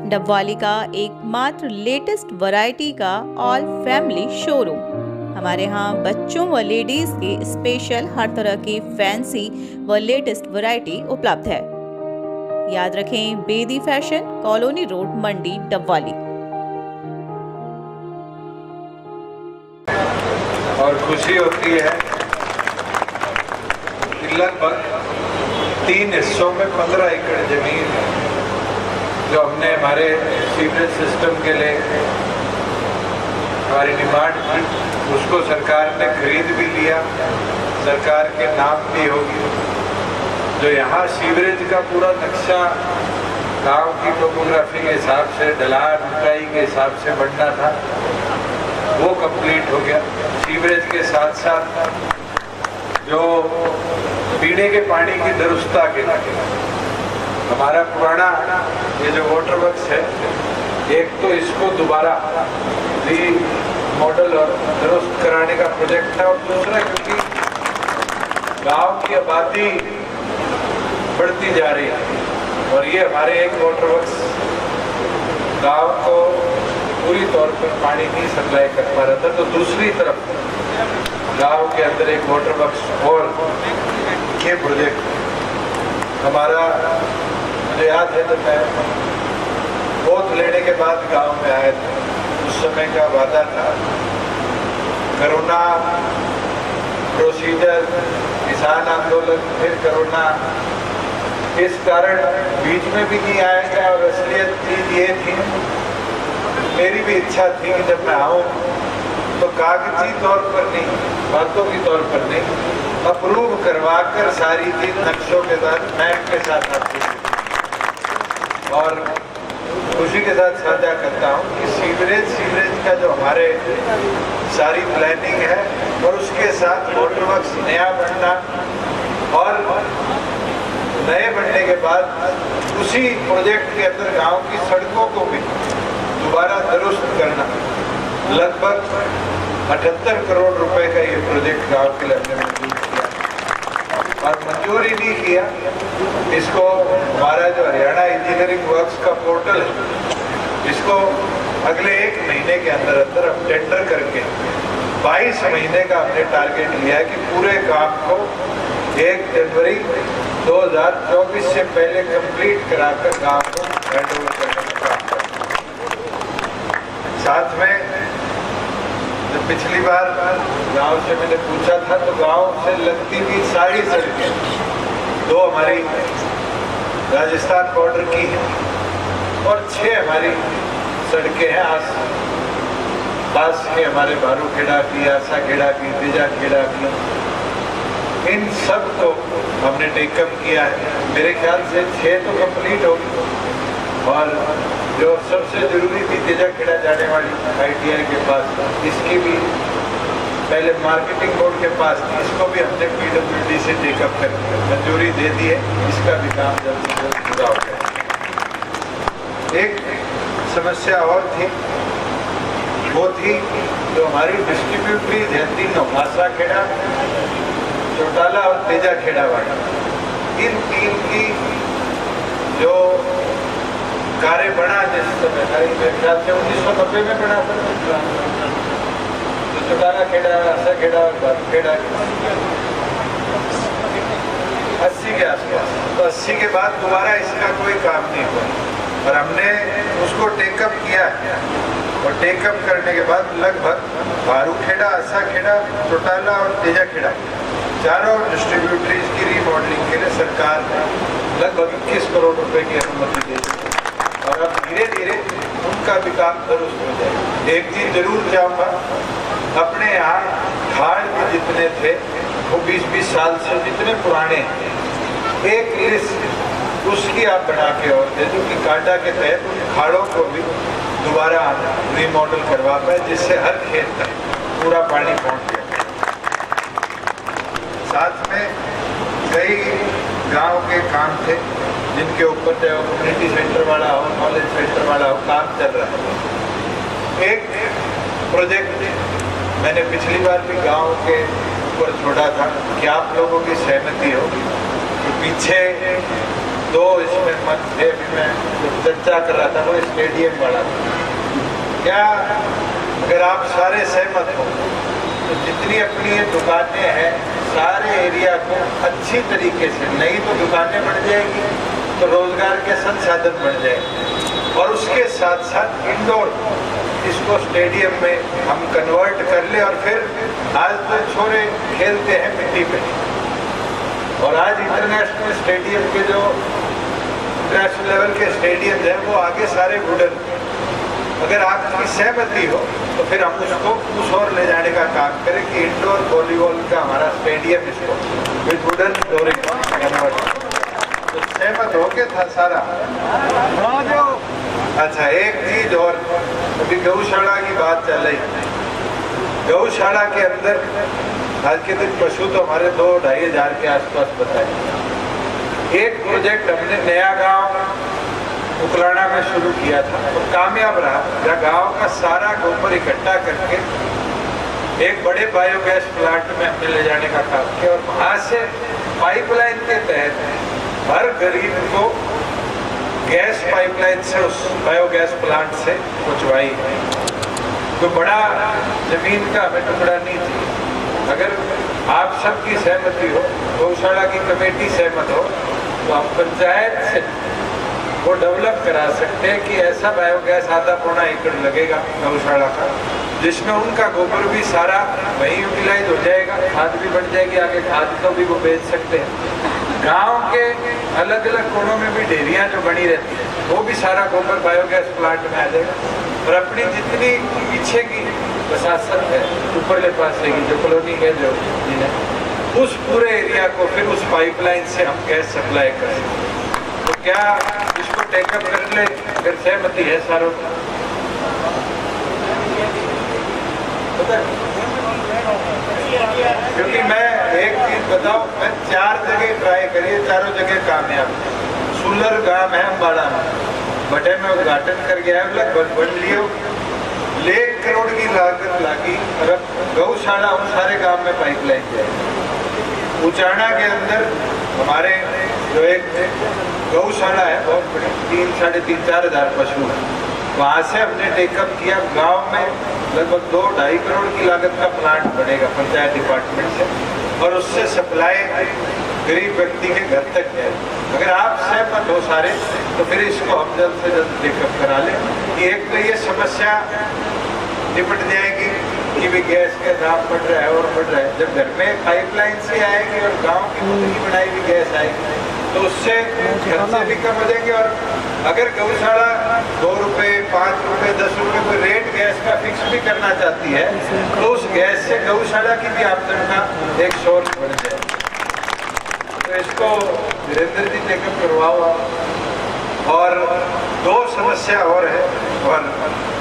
डबवाली का एकमात्र latest variety का ऑल फैमिली शोरूम। हमारे यहाँ बच्चों व लेडीज के स्पेशल हर तरह की फैंसी व लेटेस्ट वैरायटी उपलब्ध है। याद रखें, बेदी फैशन, कॉलोनी रोड, मंडी, डबवाली। और खुशी होती है कि लगभग 3 हिस्सों में 15 एकड़ जमीन है जो हमने हमारे सीवरेज सिस्टम के लिए हमारी डिमांड की, उसको सरकार ने खरीद भी लिया, सरकार के नाम भी होगी। जो यहाँ सीवरेज का पूरा नक्शा गांव की टोपोग्राफी के हिसाब से, ढलान ऊंचाई के हिसाब से बनना था, वो कंप्लीट हो गया। सीवरेज के साथ साथ जो पीने के पानी की दुरुस्ता के लिए हमारा पुराना ये जो वाटर वर्क्स है, एक तो इसको दोबारा री मॉडल और दुरुस्त कराने का प्रोजेक्ट था, और दूसरा क्योंकि गांव की आबादी बढ़ती जा रही है और ये हमारे एक वाटर वर्क्स गांव को पूरी तौर पर पानी नहीं सप्लाई कर पा रहा था, तो दूसरी तरफ गांव के अंदर एक वाटर वर्क्स और ये प्रोजेक्ट हमारा, मुझे याद है जब मैं वोट लेने के बाद गांव में आया था, उस समय का वादा था कोरोना प्रोसीजर, किसान आंदोलन, फिर कोरोना, इस कारण बीच में भी नहीं आया था। और असलियत चीज ये थी, मेरी भी इच्छा थी कि जब मैं आऊँ तो कागजी तौर पर नहीं, बातों की तौर पर नहीं, अप्रूव करवा कर सारी चीज नक्शों के साथ, मैप के साथ आती थी। और खुशी के साथ साझा करता हूँ कि सीवरेज का जो हमारे सारी प्लानिंग है और उसके साथ वाटर वर्क्स नया बनना और नए बनने के बाद उसी प्रोजेक्ट के अंदर गांव की सड़कों को भी दोबारा दुरुस्त करना, लगभग 78 करोड़ रुपए का ये प्रोजेक्ट गांव के लिए हमने मंजूर किया और मंजूर ही नहीं किया, इसको हमारा जो हरियाणा इंजीनियरिंग वर्क्स का पोर्टल है, इसको अगले 1 महीने के अंदर अंदर हम टेंडर करके 22 महीने का हमने टारगेट लिया है कि पूरे काम को 1 जनवरी 2024 से पहले कंप्लीट कराकर गांव को हैंड ओवर करने का काम करना। साथ में जब पिछली बार गांव से मैंने पूछा था तो गांव से लगती थी सारी सड़कें, 2 हमारी राजस्थान बॉर्डर की है और 6 हमारी सड़कें हैं पास के, हमारे बारूखेड़ा की, आसाखेड़ा की, तेजाखेड़ा की, इन सब को हमने टेकअप किया है। मेरे ख्याल से 6 तो कंप्लीट होगी और जो सबसे जरूरी थी तेजाखेड़ा जाने वाली ITI के पास, इसकी भी पहले मार्केटिंग बोर्ड के पास थी, इसको भी हमने PWD से टेकअप कर मंजूरी दे दी है, इसका भी काम जल्द से जल्द पूरा हो गया। एक समस्या और थी, वो थी जो हमारी डिस्ट्रीब्यूटरीज है तीनों, आसाखेड़ा, चौटाला और तेजाखेड़ा वाली, इन 3 की जो कार्य बना जिस समय, मेरे ख्याल से 1990 में बना था, तो चौटाला खेड़ा, आसाखेड़ा और बारूखेड़ा 80 के आसपास, तो 80 के बाद दोबारा इसका कोई काम नहीं हुआ और हमने उसको टेकअप किया और टेकअप करने के बाद लगभग बारूखेड़ा, आसाखेड़ा, चौटाला और तेजाखेड़ा चारों डिस्ट्रीब्यूटरीज की रीमॉडलिंग के लिए सरकार ने लगभग 21 करोड़ रुपए की अनुमति दे दी और अब धीरे धीरे उनका भी काम दुरुस्त हो जाए। एक चीज जरूर चाहूँगा, अपने यहाँ खाड़ भी जितने थे वो 20-20 साल से जितने पुराने, एक लिस्ट उसकी आप बना के और दे दो कि काटा के तहत उन खाड़ों को भी दोबारा रीमॉडल करवा पाए, जिससे हर खेत तक पूरा पानी पहुँच गया। साथ में कई गांव के काम थे जिनके ऊपर चाहे वो कम्युनिटी सेंटर वाला हो, नॉलेज सेंटर वाला हो, काम चल रहा है। एक प्रोजेक्ट मैंने पिछली बार भी गांव के ऊपर छोड़ा था कि आप लोगों की सहमति हो कि पीछे दो इसमें मन थे, अभी मैं चर्चा कर रहा था वो स्टेडियम वाला। क्या अगर आप सारे सहमत हो तो जितनी अपनी ये दुकानें हैं सारे एरिया को अच्छी तरीके से, नहीं तो दुकानें बढ़ जाएगी तो रोजगार के संसाधन बढ़ जाएंगे, और उसके साथ साथ इंडोर इसको स्टेडियम में हम कन्वर्ट कर ले। और फिर आज तो छोरे खेलते हैं मिट्टी पे, और आज इंटरनेशनल स्टेडियम के जो इंटरनेशनल लेवल के स्टेडियम हैं वो आगे सारे वुडन। अगर आपकी सहमति हो तो फिर हम उसको उस ओर ले जाने का काम करें कि इंडोर वॉलीबॉल का हमारा स्टेडियम इसको विद वुडन फ्लोरिंग कन्वर्ट। तो सहमत हो के था सारा। अच्छा, एक चीज और, अभी गौशाला की बात चल रही। गौशाला के अंदर आज के दिन पशु तो हमारे 2-2.5 हज़ार के आसपास बताए। एक प्रोजेक्ट हमने नया गांव उकलाना में शुरू किया था और कामयाब रहा, जहाँ गांव का सारा गोबर इकट्ठा करके एक बड़े बायोगैस प्लांट में हमने ले जाने का काम किया, और वहाँ से पाइपलाइन के तहत हर गरीब को गैस पाइपलाइन से उस बायोगैस प्लांट से पहुँचवाई। कोई बड़ा जमीन का हमें टुकड़ा नहीं थी। अगर आप सबकी सहमति हो, गौशाला की कमेटी सहमत हो, तो हम पंचायत से वो डेवलप करा सकते हैं कि ऐसा बायोगैस आधा-पौना एकड़ लगेगा गौशाला का, जिसमें उनका गोबर भी सारा वहीं यूटिलाइज हो जाएगा, खाद भी बढ़ जाएगी, आगे खाद तो भी वो बेच सकते हैं। गांव के अलग अलग कोनों में भी डेयरियां जो बनी रहती है वो भी सारा गोबर बायोगैस प्लांट में आ जाएगा, और अपनी जितनी पीछे की प्रशासन है ऊपरले पास की जो कॉलोनी है जो उस पूरे एरिया को फिर उस पाइपलाइन से हम गैस सप्लाई कर सकते हैं। तो क्या इसको टेकअप कर ले, अगर सहमति है सारों की? क्योंकि मैं एक चीज बताऊं, मैं 4 जगह ट्राई करी, चारों जगह कामयाब। सुलर गांव है अम्बाड़ा में, बटे में उद्घाटन कर गया, लगभग बन लियो, 1 करोड़ की लागत लगी, और अब गौशाला उन सारे गांव में पाइपलाइन जाएगी। उचाना के अंदर हमारे जो एक गौशाला है बहुत बड़ी, 3-3.5 हज़ार पशु है, वहाँ से हमने टेकअप किया। गांव में लगभग 2-2.5 करोड़ की लागत का प्लांट बनेगा पंचायत डिपार्टमेंट से, और उससे सप्लाई गरीब व्यक्ति के घर तक है। अगर आप सहमत हो सारे तो फिर इसको हम जल्द से जल्द टेकअप करा लें कि एक तो ये समस्या निपट जाएगी कि भी गैस का दाम बढ़ रहा है और बढ़ रहा है। जब घर में पाइपलाइन से आएगी और गांव की मुर्गी बनाई हुई गैस आएगी तो उससे खर्चे भी कम हो जाएंगे। और अगर गौशाला 2 रुपये, 5 रुपये, 10 रुपये कोई रेट गैस का फिक्स भी करना चाहती है तो उस गैस से गौशाला की भी आमदन का एक सोर्स बन जाए। तो इसको वीरेंद्र जी टेकअप करवाओ। और 2 समस्या और है, और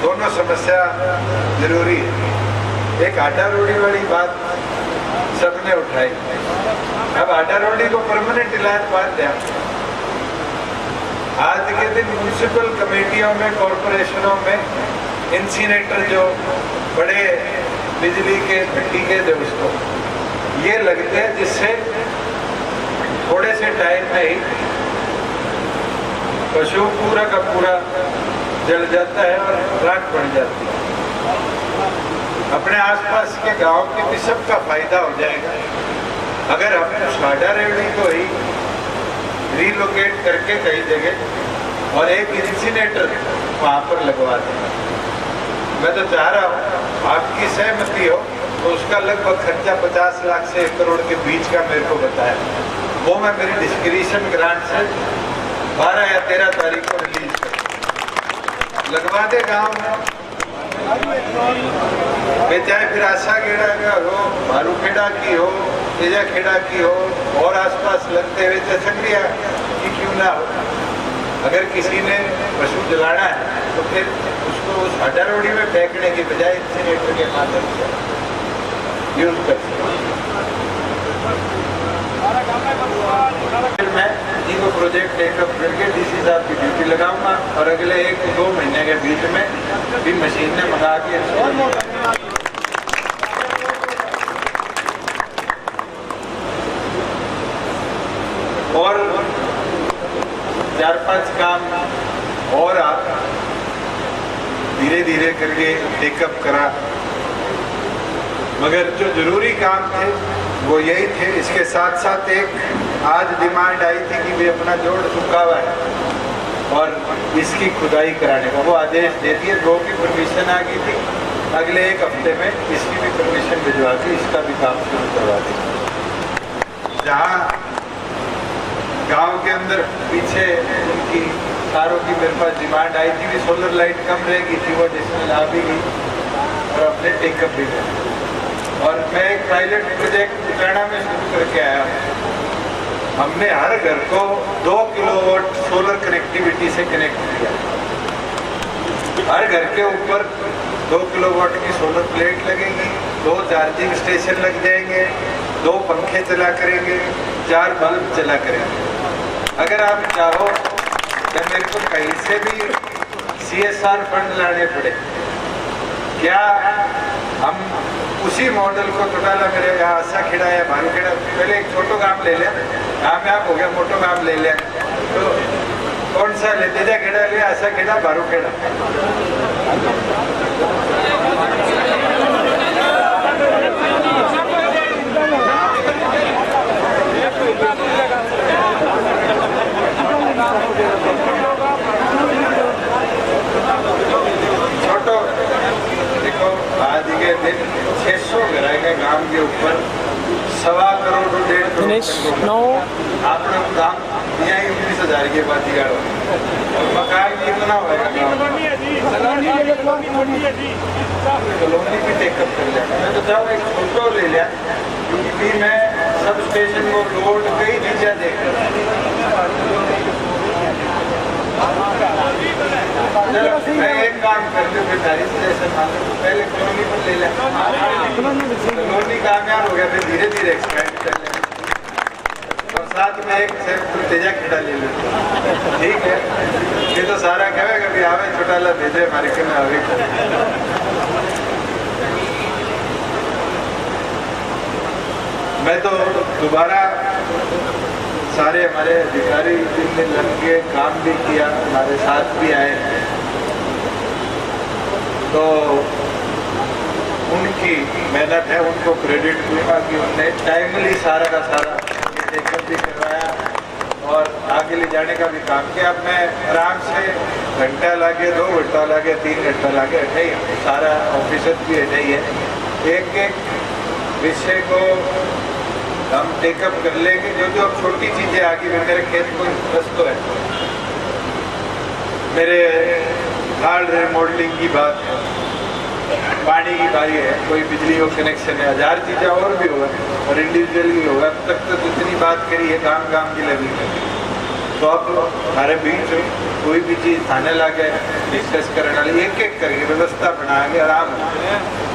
दोनों समस्या जरूरी है। एक आटा रोटी वाली बात सबने उठाई, अब आटा रोटी को परमानेंट इलाज बात दिया। आज के दिन म्यूनिसिपल कमेटियों में, कॉरपोरेशनों में इंसिनेटर जो बड़े बिजली के भट्टी के जो उसको ये लगते हैं, जिससे थोड़े से टाइम में ही पशु पूरा का पूरा जल जाता है और राख बढ़ जाती है। अपने आसपास के गांव के भी सबका फायदा हो जाएगा अगर हम उस आटा रेवड़ी को ही रीलोकेट करके कई जगह और एक इंसिनेटर वहाँ पर लगवा दें। मैं तो चाह रहा हूँ आपकी सहमति हो तो उसका लगभग खर्चा 50 लाख से 1 करोड़ के बीच का मेरे को बताया, वो मैं मेरी डिस्क्रिप्शन ग्रांट से 12 या 13 तारीख को रिलीज कर लगवा दे गाँव में। चाहे फिर आशा खेड़ा का हो, भालू खेड़ा की हो, तेजा खेड़ा की हो और आसपास लगते हुए चसकरिया की क्यों ना हो, अगर किसी ने पशु जलाना है तो फिर उसको उस हड्डा रोड़ी में फेंकने की बजाय इंसिनेटर के माध्यम से यूज कर सकते। मैं जी को प्रोजेक्ट टेकअप करके डीसी साहब की ड्यूटी लगाऊंगा और अगले 1-2 महीने के बीच में भी मशीन ने मंगा के और 4-5 काम और आप धीरे धीरे करके टेकअप करा, मगर जो जरूरी काम थे वो यही थे। इसके साथ साथ एक आज डिमांड आई थी कि वे अपना जोड़ सूखा हुआ है और इसकी खुदाई कराने का वो आदेश दे दिए। 2 की परमिशन आ गई थी, अगले 1 हफ्ते में इसकी भी परमिशन भिजवा दी, इसका भी काम शुरू करवा दी। जहाँ गांव के अंदर पीछे उनकी तारों की मेरे पास डिमांड आई थी, भी सोलर लाइट कम रहेगी थी, वो जिसमें ला भी गई और अपने टेकअप भी किया। और मैं एक पायलट प्रोजेक्ट उतराना में शुरू करके आया। हमने हर घर को 2 किलोवाट सोलर कनेक्टिविटी से कनेक्ट किया। हर घर के ऊपर 2 किलोवाट की सोलर प्लेट लगेगी, 2 चार्जिंग स्टेशन लग जाएंगे, 2 पंखे चला करेंगे, 4 बल्ब चला करेंगे। अगर आप चाहो कि मेरे को कहीं से भी CSR फंड लाने पड़े, क्या हम उसी मॉडल को टोटाला मेरे यहाँ आशा खेड़ा या भारू खेड़ा, पहले एक छोटो काम ले लिया, कामयाब हो गया, मोटो काम ले लिया, तो कौन सा ले, तेजा खेड़ा लिया, आशा खेड़ा, भारू खेड़ा। छोटो देखो, आज के दिन 600 घर आएंगे गांव के ऊपर, 1.25 करोड़ 1.5 करोड़ आपने दाम दिया ही 19,000 के बाद दिया। और मकान भी इतना होगा, कॉलोनी भी टेकअप कर लिया। मैं तो चाहूँ एक छोटो ले लिया, क्योंकि मैं सब स्टेशन को रोड कई चीज़ें देख मैं एक काम करते हुए सारी स्टेशन पहले कॉलोनी पर ले लिया, कॉलोनी कामयाब हो गया, फिर धीरे धीरे एक्सपेंड कर लिया और साथ में एक तेजा खेड़ा ले लेते। ठीक है, ये तो सारा कहेगा कभी आवे छोटा ला भेजे मार्केट में आवे। मैं तो दोबारा सारे हमारे अधिकारी जिनने लग के काम भी किया, हमारे साथ भी आए, तो उनकी मेहनत है, उनको क्रेडिट दूंगा कि उन्होंने टाइमली सारा का सारा ये टेकअप भी करवाया और आगे ले जाने का भी काम किया। अब मैं आराम से घंटा लगे, 2 घंटा लगे, 3 घंटा लगे, हटे ही सारा ऑफिसर भी हटे ही है। एक एक विषय को हम टेकअप कर लेंगे। जो जो अब छोटी चीज़ें आ गई, मेरे खेत को बस तो है, मेरे हाल रिमॉडलिंग की बात है, पानी की बारी है, कोई बिजली का कनेक्शन है, 1000 चीज़ें और भी होगा और इंडिविजुअल भी होगा। अब तक तो जितनी बात करी है काम काम की लगी है, तो अब हमारे बीच कोई भी चीज़ थाने लगे डिस्कस करने वाली एक एक करके व्यवस्था बना के आराम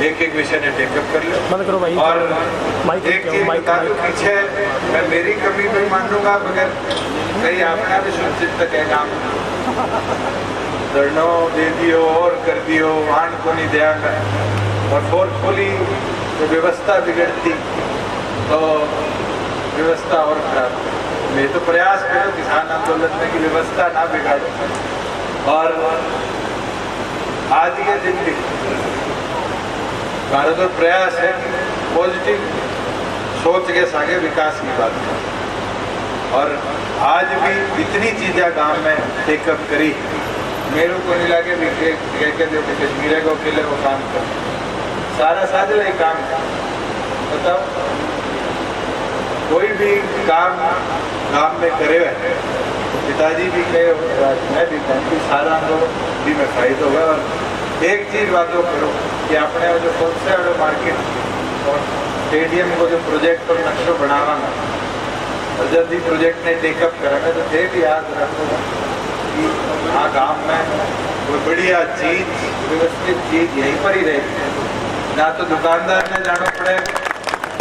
एक एक विषय ने टेकअप कर लिया। और एक चीज़ बता दूँ, पीछे मैं मेरी कमी भी मानूंगा, मगर कहीं अपना भी सुनिश्चित तक है काम धरनो दे दियो और कर दियो, वाहन को नहीं ध्यान और फोर्सफुली तो व्यवस्था बिगड़ती तो व्यवस्था और खराब। मैं तो प्रयास करो किसान आंदोलन में की व्यवस्था ना बिगाड़ो। और आज के दिन भी हमारा तो प्रयास है पॉजिटिव सोच के सागे विकास की बात है। और आज भी इतनी चीज़ें गांव में टेकअप करी, मेरे को नहीं लगे भी कश्मीर को अकेले को काम कर, सारा साझा ही काम बताओ। कोई भी काम गांव में करे हुए, पिताजी भी कहे, मैं भी कहूँ कि सारा भी में फायदा होगा। और एक चीज़ बातों करो कि आपने जो सबसे बड़े मार्केट और स्टेडियम को जो प्रोजेक्ट और नक्शो बनावा और जब भी प्रोजेक्ट ने टेकअप करा तो ये भी याद रखो कि हाँ गांव में कोई बढ़िया चीज़ व्यवस्थित चीज़ यहीं पर ही रहेगी, ना तो दुकानदार ने जाना पड़ेगा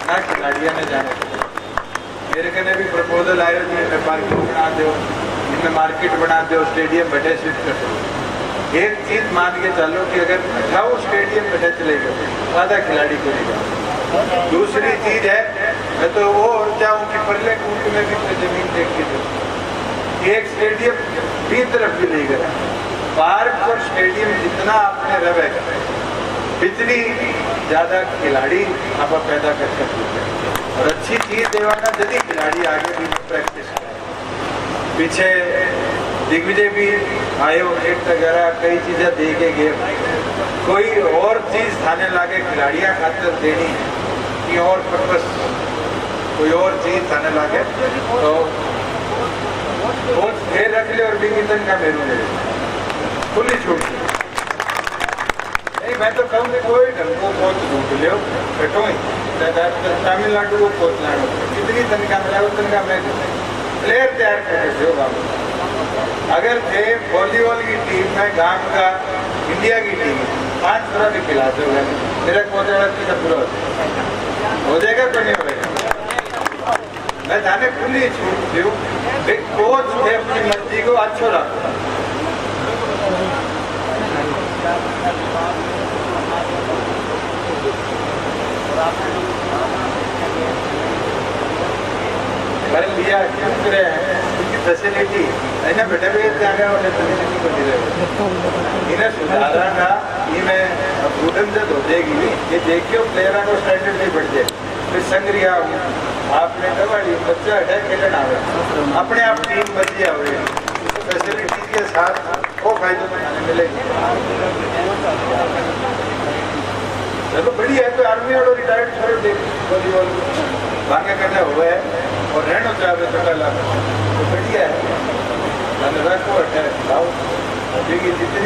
ना खिलाड़ियों ने जाना पड़ेगा। मेरे कहने भी प्रपोजल आए जिनमें पार्किंग बना दो, जिनमें मार्केट बना दो, स्टेडियम बैठे शिफ्ट कर दो। एक चीज़ मान के चलो कि अगर 18 स्टेडियम बैठे चले गए, आधा खिलाड़ी को नहीं जाए। दूसरी चीज़ है, मैं तो वो चाहूँ कि परले कूट में भी तो जमीन देख के दो, एक स्टेडियम भी तरफ भी ले गए। पार्क और स्टेडियम जितना आपने रवेगा इतनी ज़्यादा खिलाड़ी आप पैदा कर सकते हैं। और अच्छी चीज़ देवाना यदि खिलाड़ी आगे भी प्रैक्टिस करें। पीछे दिग्विजय भी आए एक वगैरह कई चीज़ें दे के गए। कोई और चीज़ थाने लागे खिलाड़ियाँ खातर देनी है कि और पर्पस कोई और चीज़ थाने लागे तो कोच फेर रख ले और बिगितन का मेरू ले खुली छूट। नहीं मैं तो कहूँगी कोई ढंग को कोच ढूंढ लो बैठो ही तमिलनाडु को कोच लाना कितनी तनख्वाह मिला वो तनख्वाह मैं प्लेयर तैयार करके दो बाबू। अगर थे वॉलीबॉल की टीम में गांव का इंडिया की टीम 5 तरह के खिलाते हुए मेरा कोच पूरा हो जाएगा तो नहीं होगा। मैं जाने खुली छूट दूँ कोच थे अपनी मर्जी को अच्छा रखो। कर लिया क्यों करे हैं उनकी फैसिलिटी है ना बेटा भी जाने वाले फैसिलिटी को दे रहे इन्हें सुधारा का इन्हें बुढ़न से धो देगी ये देखियो प्लेयरों को स्टैंडर्ड भी बढ़ जाए। फिर संग्रिया आपने कबाड़ी बच्चा है खेलन आवे अपने आप टीम बची आवे फैसिलिटी के साथ वो फायदे बनाने मिलेगी। चलो बढ़िया है तो आर्मी वालों रिटायर्ड छोड़ दे वॉलीबॉल भाग्य करना हुआ है और रहना चाहे तो कल तो बढ़िया है। धन्यवाद को जितनी